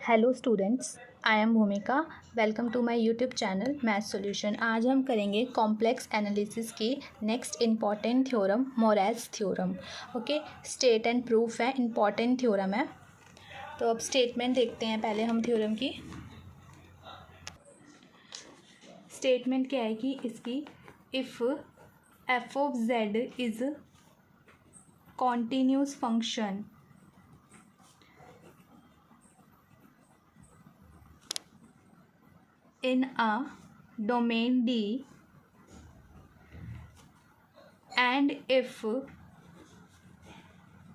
Hello students, I am Bhumika. Welcome to my YouTube channel math solution. आज हम करेंगे complex analysis की next important theorem, Morera's theorem. Okay, state and proof है, important theorem है। तो अब स्टेटमेंट देखते हैं पहले हम थ्योरम की। स्टेटमेंट क्या है कि इसकी, if F of Z is continuous function in a domain D and if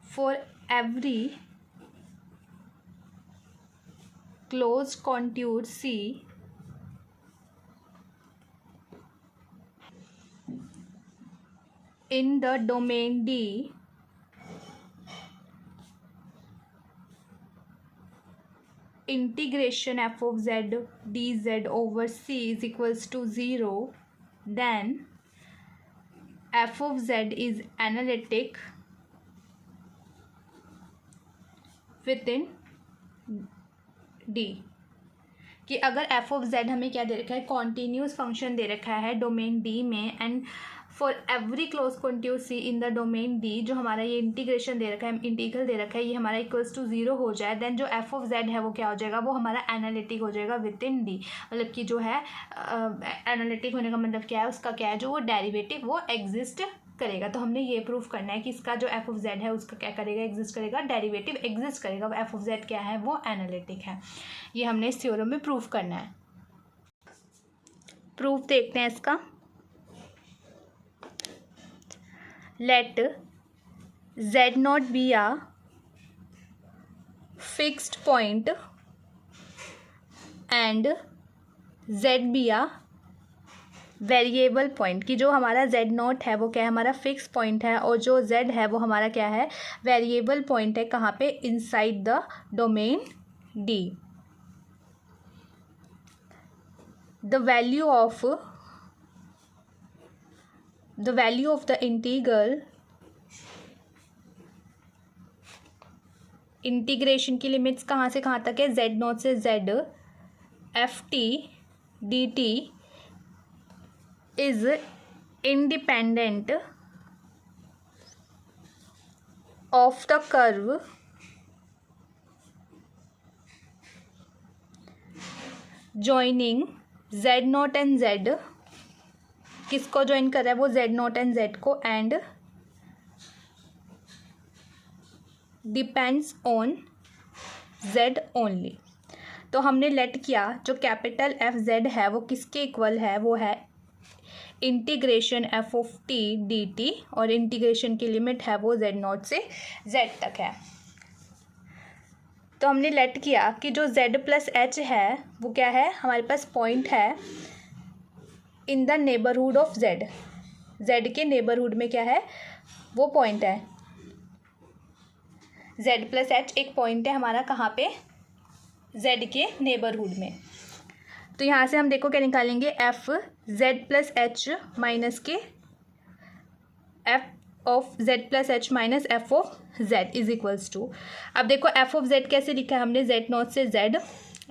for every closed contour C in the domain D integration f of z dz over C is equals to 0, then f of z is analytic within D। कि अगर f of z हमें क्या दे रखा है, continuous function दे रखा है domain D में, and for every close contour C in the domain D, जो हमारा ये इंटीग्रेशन दे रखा है, इंटीग्रल दे रखा है, ये हमारा इक्वल्स टू 0 हो जाए, देन जो f ऑफ z है वो क्या हो जाएगा, वो हमारा एनालिटिक हो जाएगा विद इन D। मतलब कि जो है एनालिटिक होने का मतलब क्या है, उसका क्या है, जो वो डेरिवेटिव वो एग्जिस्ट करेगा। तो हमने ये प्रूफ करना है कि इसका जो f ऑफ z है उसका क्या करेगा, एग्जिस्ट करेगा, डेरिवेटिव एग्जिस्ट करेगा। f ऑफ z क्या है, वो एनालिटिक है। ये हमने इस थ्योरम में प्रूफ करना है। प्रूफ देखते हैं इसका। Let z not be a fixed point and z be a variable point. कि जो हमारा z नॉट है वो क्या है, हमारा फिक्स पॉइंट है, और जो z है वो हमारा क्या है, वेरिएबल पॉइंट है। कहाँ पे, inside the domain D। The value of the integral, integration की लिमिट्स कहाँ से कहाँ तक है, z नॉट से z F t d T is independent of the curve joining z not and z। किसको ज्वाइन कर रहा है वो, z नॉट एंड z को, and depends on z only. तो हमने लेट किया जो कैपिटल एफ जेड है वो किसके इक्वल है, वो है integration F of t d T, और इंटीग्रेशन की लिमिट है वो z नॉट से z तक है। तो हमने लेट किया कि जो z प्लस एच है वो क्या है, हमारे पास पॉइंट है in the neighbourhood of z। z के नेबरहुड में क्या है, वो पॉइंट है। z प्लस एच एक पॉइंट है हमारा, कहाँ पे, z के नेबरहुड में। तो यहाँ से हम देखो क्या निकालेंगे, f Z plus h minus के F of z plus h minus F of z is equals to. अब देखो एफ ऑफ जेड कैसे लिखा है हमने, जेड नॉट से z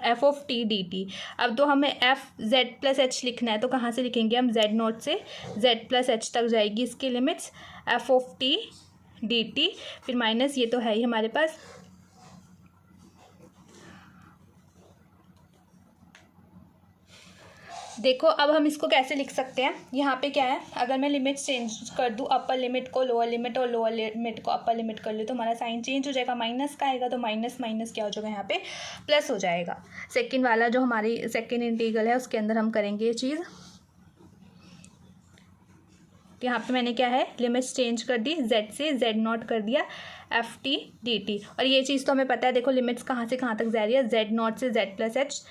f of t d t. अब तो हमें एफ जेड प्लस एच लिखना है, तो कहाँ से लिखेंगे हम, जेड नॉट से जेड प्लस एच तक जाएगी इसकी limits, F of t d T, फिर माइनस ये तो है ही हमारे पास। देखो अब हम इसको कैसे लिख सकते हैं, यहाँ पे क्या है, अगर मैं लिमिट चेंज कर दूँ, अपर लिमिट को लोअर लिमिट और लोअर लिमिट को अपर लिमिट कर लूँ, तो हमारा साइन चेंज हो जाएगा, माइनस का आएगा, तो माइनस माइनस क्या हो जाएगा यहाँ पे, प्लस हो जाएगा। सेकंड वाला जो हमारी सेकंड इंटीग्रल है उसके अंदर हम करेंगे ये चीज़। यहाँ पे मैंने क्या है, लिमिट्स चेंज कर दी, z से z नॉट कर दिया एफ टी डी टी, और ये चीज़ तो हमें पता है। देखो लिमिट्स कहाँ से कहाँ तक जा रही है, z नॉट से z प्लस एच,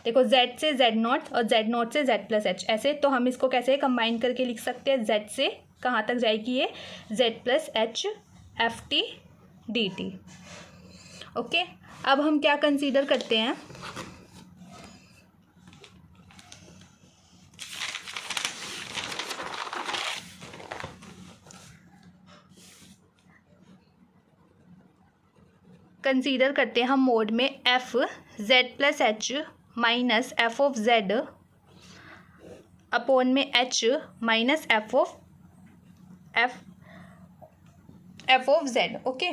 देखो z से z नॉट और z नॉट से z प्लस एच, ऐसे। तो हम इसको कैसे कंबाइन करके लिख सकते हैं, z से कहाँ तक जाएगी ये, z plus h f t d T. Okay, अब हम क्या कंसीडर करते हैं, कंसीडर करते हैं हम मोड में f Z plus h minus F of Z upon में h minus F of z. Okay,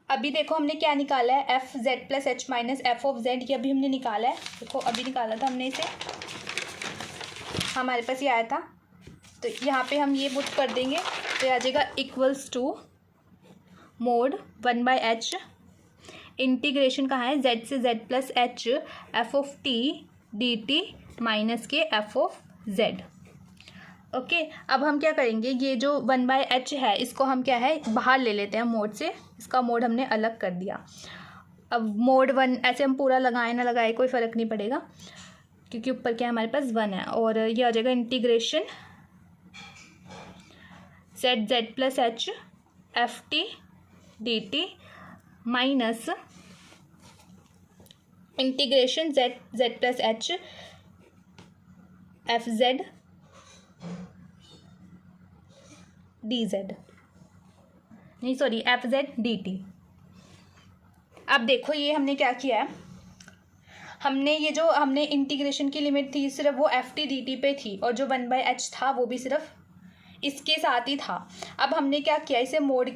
अभी देखो हमने क्या निकाला है, f Z plus h minus F of z, ये अभी हमने निकाला है। देखो अभी निकाला था हमने इसे, हमारे पास ये आया था, तो यहाँ पे हम ये पुट कर देंगे तो आ जाएगा equals to mode 1/h integration कहाँ है, z से z plus h F of t d t minus के एफ ऑफ जेड। ओके, अब हम क्या करेंगे, ये जो 1/h है इसको हम क्या है बाहर ले लेते हैं मोड से, इसका मोड हमने अलग कर दिया। अब मोड 1 ऐसे हम पूरा लगाए ना लगाए कोई फ़र्क नहीं पड़ेगा, क्योंकि ऊपर क्या हमारे पास 1 है, और ये आ जाएगा integration z plus h f t d t minus integration z plus h f z d z, नहीं sorry f z D t. अब देखो ये हमने क्या किया है, हमने ये जो हमने इंटीग्रेशन की लिमिट थी सिर्फ वो एफ टी डी टी पे थी, और जो 1/h था वो भी सिर्फ इसके साथ ही था। अब हमने क्या किया, इसे मोड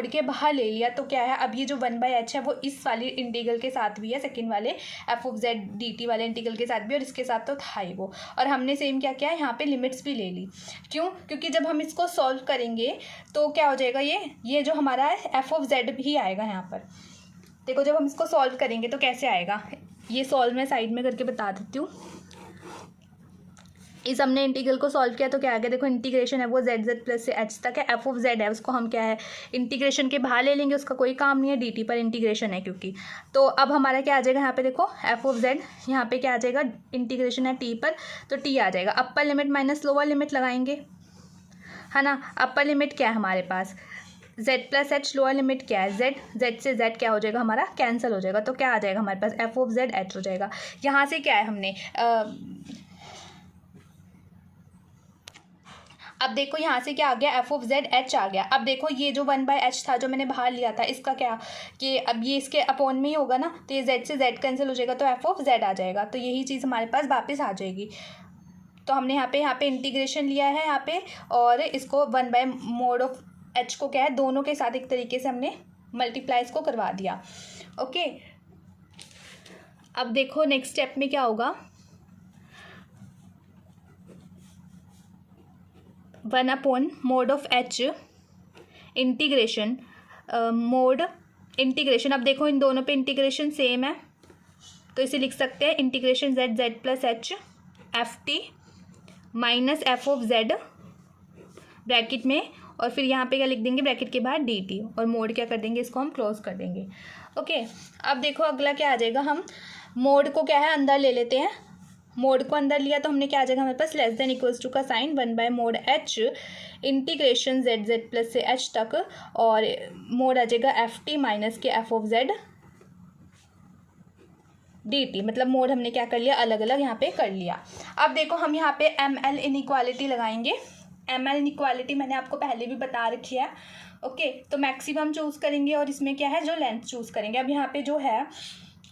के बाहर ले लिया, तो क्या है अब ये जो 1/h है वो इस वाली इंटीग्रल के साथ भी है, सेकंड वाले F of Z D T वाले इंटीग्रल के साथ भी, और इसके साथ तो था ही वो। और हमने सेम क्या किया, यहाँ पे लिमिट्स भी ले ली। क्यों? क्योंकि जब हम इसको सॉल्व करेंगे तो क्या हो जाएगा, ये जो हमारा है एफ ऑफ जेड भी आएगा यहाँ पर। देखो जब हम इसको सॉल्व करेंगे तो कैसे आएगा, ये सॉल्व मैं साइड में करके बता देती हूँ। इस हमने इंटीग्रल को सॉल्व किया तो क्या आ गया, देखो इंटीग्रेशन है वो z प्लस से h तक है, एफ ऑफ जेड है उसको हम क्या है इंटीग्रेशन के बाहर ले लेंगे, उसका कोई काम नहीं है, dt पर इंटीग्रेशन है क्योंकि। तो अब हमारा क्या आ जाएगा यहाँ पे, देखो एफ ऑफ जेड, यहाँ पे क्या आ जाएगा इंटीग्रेशन है t पर, तो t आ जाएगा। Upper limit minus lower limit लगाएंगे, है ना। अपर लिमिट क्या है हमारे पास z plus H, lower limit क्या है z से z क्या हो जाएगा हमारा कैंसिल हो जाएगा, तो क्या आ जाएगा हमारे पास एफ ऑफ जेड h हो जाएगा। यहाँ से क्या है हमने अब देखो यहाँ से क्या आ गया, एफ ऑफ जेड एच आ गया। अब देखो ये जो 1/h था जो मैंने बाहर लिया था, इसका क्या कि अब ये इसके अपॉन में ही होगा ना, तो ये z से z कैंसिल हो जाएगा, तो एफ ऑफ जेड आ जाएगा। तो यही चीज़ हमारे पास वापस आ जाएगी। तो हमने यहाँ पे इंटीग्रेशन लिया है यहाँ पे, और इसको 1/mod ऑफ h को क्या है दोनों के साथ एक तरीके से हमने मल्टीप्लाई इसको करवा दिया। ओके, अब देखो नेक्स्ट स्टेप में क्या होगा, 1/mod of h integration mode integration. अब देखो इन दोनों पे इंटीग्रेशन सेम है, तो इसे लिख सकते हैं integration z plus h f T minus F of Z bracket में, और फिर यहाँ पे क्या लिख देंगे ब्रैकेट के बाहर डी टी, और मोड क्या कर देंगे इसको हम क्लोज कर देंगे। ओके, अब देखो अगला क्या आ जाएगा, हम मोड को क्या है अंदर ले लेते हैं। मोड को अंदर लिया तो हमने क्या आ जाएगा हमारे पास लेस देन इक्वल्स टू का sign 1/mod h integration z plus से h तक, और मोड आ जाएगा एफ टी माइनस के F of Z D T. मतलब मोड हमने क्या कर लिया अलग अलग यहाँ पे कर लिया। अब देखो हम यहाँ पे एम एल इनइक्वालिटी लगाएंगे। एम एल इनइक्वालिटी मैंने आपको पहले भी बता रखी है। ओके, तो मैक्सिमम चूज़ करेंगे और इसमें क्या है जो लेंथ चूज़ करेंगे। अब यहाँ पे जो है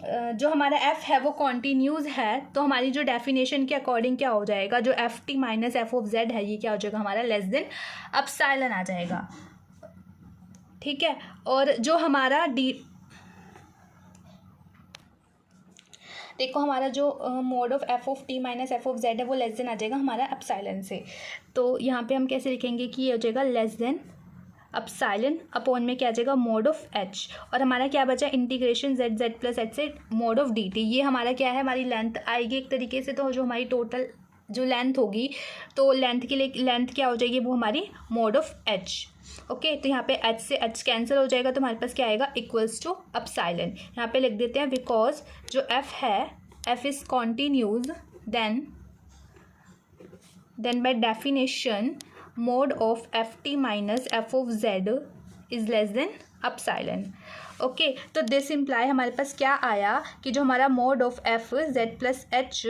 जो हमारा f है वो कॉन्टीन्यूज़ है, तो हमारी जो डेफिनेशन के अकॉर्डिंग क्या हो जाएगा, जो F T minus F of Z है ये क्या हो जाएगा हमारा लेस देन एप्सिलॉन आ जाएगा। ठीक है, और जो हमारा देखो हमारा जो mode of F of T minus F of Z है वो लेस देन आ जाएगा हमारा एप्सिलॉन से। तो यहाँ पे हम कैसे लिखेंगे कि ये हो जाएगा लेस देन एप्सिलॉन अपॉन में क्या आ जाएगा मोड ऑफ h, और हमारा क्या बचा इंटीग्रेशन z प्लस एच से मोड ऑफ dt। ये हमारा क्या है हमारी लेंथ आएगी एक तरीके से, तो जो हमारी टोटल जो लेंथ होगी तो लेंथ के लिए लेंथ क्या हो जाएगी वो हमारी मोड ऑफ h। ओके, तो यहाँ पे h से h कैंसिल हो जाएगा, तो हमारे पास क्या आएगा इक्वल्स टू एप्सिलॉन। यहाँ पे लिख देते हैं बिकॉज जो f है f is continues then by definition mod of F T minus F of Z is less than epsilon. Okay, तो दिस इम्प्लाई हमारे पास क्या आया कि जो हमारा mod of F Z plus H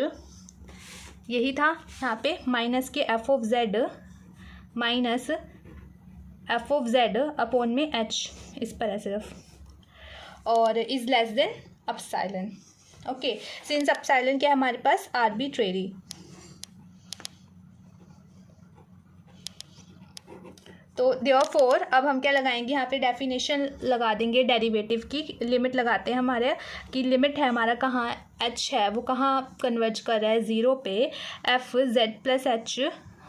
यही था यहाँ पे माइनस के F of Z minus F of Z upon में एच, इस पर है सिर्फ, और is less than epsilon. Okay, since epsilon क्या है हमारे पास, आर्बिट्रेरी। तो देयरफॉर अब हम क्या लगाएंगे यहाँ पे, डेफिनेशन लगा देंगे डेरिवेटिव की, लिमिट लगाते हैं हमारे कि लिमिट है हमारा कहाँ, एच है वो कहाँ कन्वर्ज कर रहा है, ज़ीरो पे, F Z plus h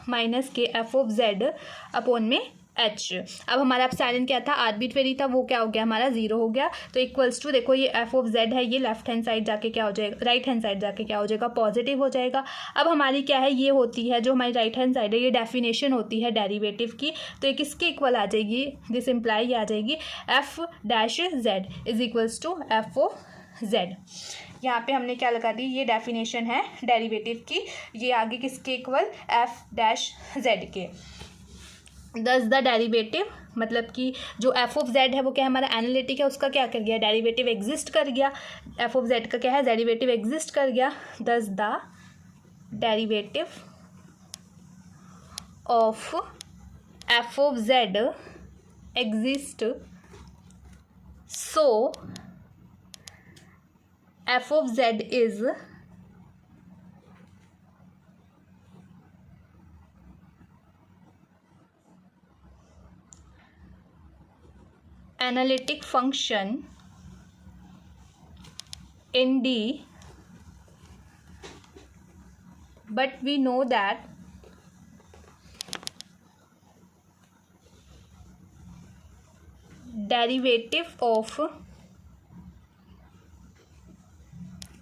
minus के एफ ऑफ जेड अपॉन में एच। अब हमारा एप्सिलॉन क्या था, आर्बिट्रेरी था, वो क्या हो गया हमारा, ज़ीरो हो गया। तो इक्वल्स टू, देखो ये एफ ऑफ जेड है, ये लेफ्ट हैंड साइड जाके क्या हो जाएगा, राइट हैंड साइड जाके क्या हो जाएगा, पॉजिटिव हो जाएगा। अब हमारी क्या है, ये होती है जो हमारी राइट हैंड साइड है, ये डेफिनेशन होती है डेरिवेटिव की, तो ये किसके इक्वल आ जाएगी, दिस इम्प्लाई ये आ जाएगी F dash Z is equals to F of Z. यहाँ पे हमने क्या लगा दी, ये डेफिनेशन है डेरिवेटिव की, ये आगे किसके इक्वल, एफ डैश जेड के। दस द डेरिवेटिव, मतलब कि जो एफ ऑफ जेड है वो क्या है हमारा एनालिटिक है, उसका क्या कर गया, डेरिवेटिव एग्जिस्ट कर गया। एफ ऑफ जेड का क्या है, डेरिवेटिव एग्जिस्ट कर गया। दस the derivative of F of Z exist, so F of z is analytic function in D, but we know that derivative of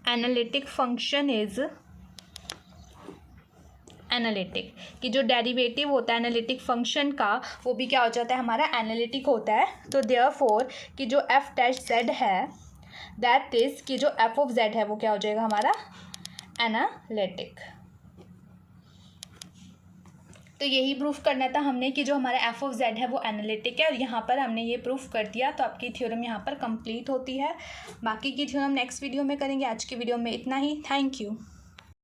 analytic function is analytic, कि जो derivative होता है एनालिटिक फंक्शन का वो भी क्या हो जाता है हमारा एनालिटिक होता है। तो देयरफॉर कि जो एफ डैश जेड है दैट इज कि जो एफ ऑफ जेड है वो क्या हो जाएगा हमारा एनालिटिक। तो यही प्रूफ करना था हमने कि जो हमारा एफ ऑफ जेड है वो एनालिटिक है, और यहाँ पर हमने ये प्रूफ कर दिया। तो आपकी थ्योरम यहाँ पर कंप्लीट होती है। बाकी की थ्योरम नेक्स्ट वीडियो में करेंगे। आज की वीडियो में इतना ही। Thank you.